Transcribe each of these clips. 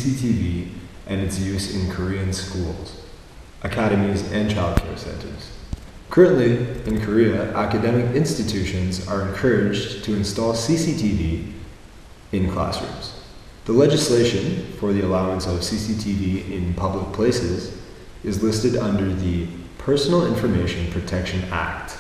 CCTV and its use in Korean schools, academies, and childcare centers. Currently, in Korea, academic institutions are encouraged to install CCTV in classrooms. The legislation for the allowance of CCTV in public places is listed under the Personal Information Protection Act.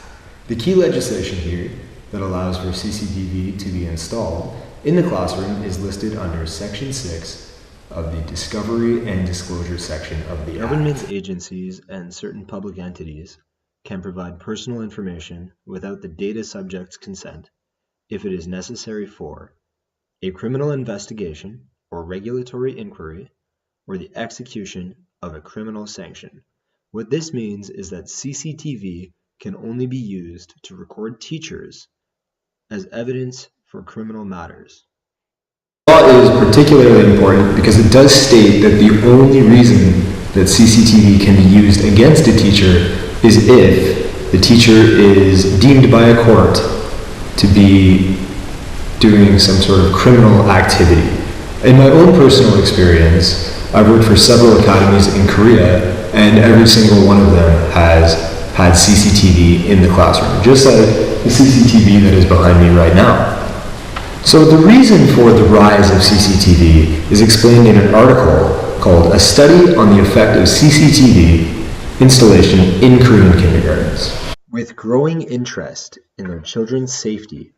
The key legislation here that allows for CCTV to be installed in the classroom is listed under Section 6 of the Discovery and Disclosure section of the Government agencies and certain public entities can provide personal information without the data subject's consent if it is necessary for a criminal investigation or regulatory inquiry or the execution of a criminal sanction. What this means is that CCTV can only be used to record teachers as evidence for criminal matters. The law is particularly important because it does state that the only reason that CCTV can be used against a teacher is if the teacher is deemed by a court to be doing some sort of criminal activity. In my own personal experience, I've worked for several academies in Korea, and every single one of them has had CCTV in the classroom, just like the CCTV that is behind me right now. So the reason for the rise of CCTV is explained in an article called A Study on the Effect of CCTV Installation in Korean Kindergartens. With growing interest in their children's safety,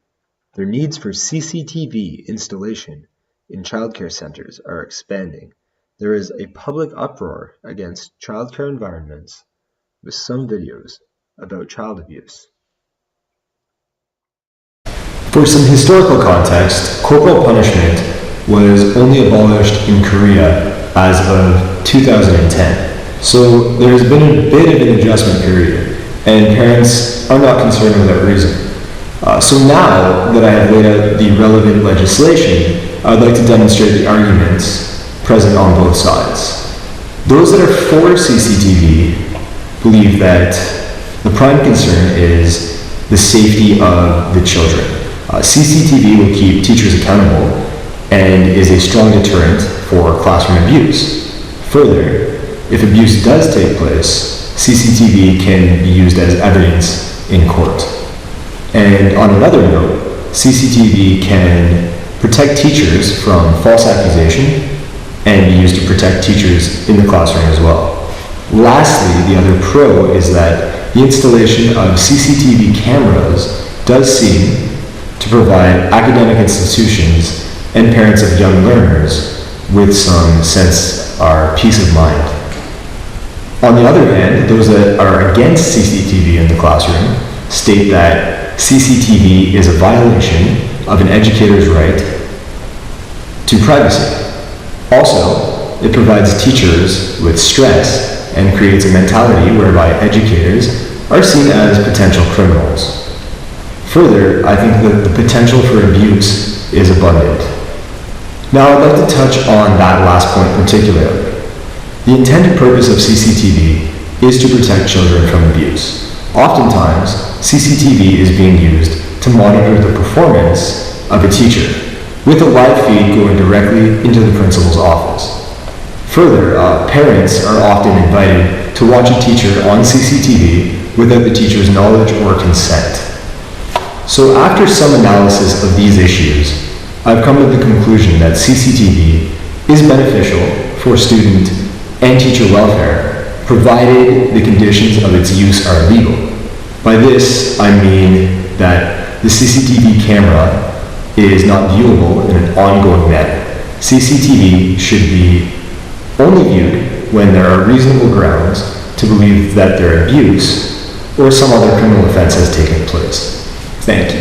their needs for CCTV installation in childcare centers are expanding. There is a public uproar against childcare environments with some videos about child abuse. For some historical context, corporal punishment was only abolished in Korea as of 2010. So there has been a bit of an adjustment period, and parents are not concerned with that reason. So now that I have laid out the relevant legislation, I would like to demonstrate the arguments present on both sides. Those that are for CCTV believe that the prime concern is the safety of the children. CCTV will keep teachers accountable and is a strong deterrent for classroom abuse. Further, if abuse does take place, CCTV can be used as evidence in court. And on another note, CCTV can protect teachers from false accusation and be used to protect teachers in the classroom as well. Lastly, the other pro is that the installation of CCTV cameras does seem to provide academic institutions and parents of young learners with some sense or peace of mind. On the other hand, those that are against CCTV in the classroom state that CCTV is a violation of an educator's right to privacy. Also, it provides teachers with stress and creates a mentality whereby educators are seen as potential criminals. Further, I think that the potential for abuse is abundant. Now, I'd like to touch on that last point particularly. The intended purpose of CCTV is to protect children from abuse. Oftentimes, CCTV is being used to monitor the performance of a teacher, with a live feed going directly into the principal's office. Further, parents are often invited to watch a teacher on CCTV without the teacher's knowledge or consent. So after some analysis of these issues, I've come to the conclusion that CCTV is beneficial for student and teacher welfare, provided the conditions of its use are legal. By this, I mean that the CCTV camera is not viewable in an ongoing manner. CCTV should be only viewed when there are reasonable grounds to believe that their abuse or some other criminal offense has taken place. Thank you.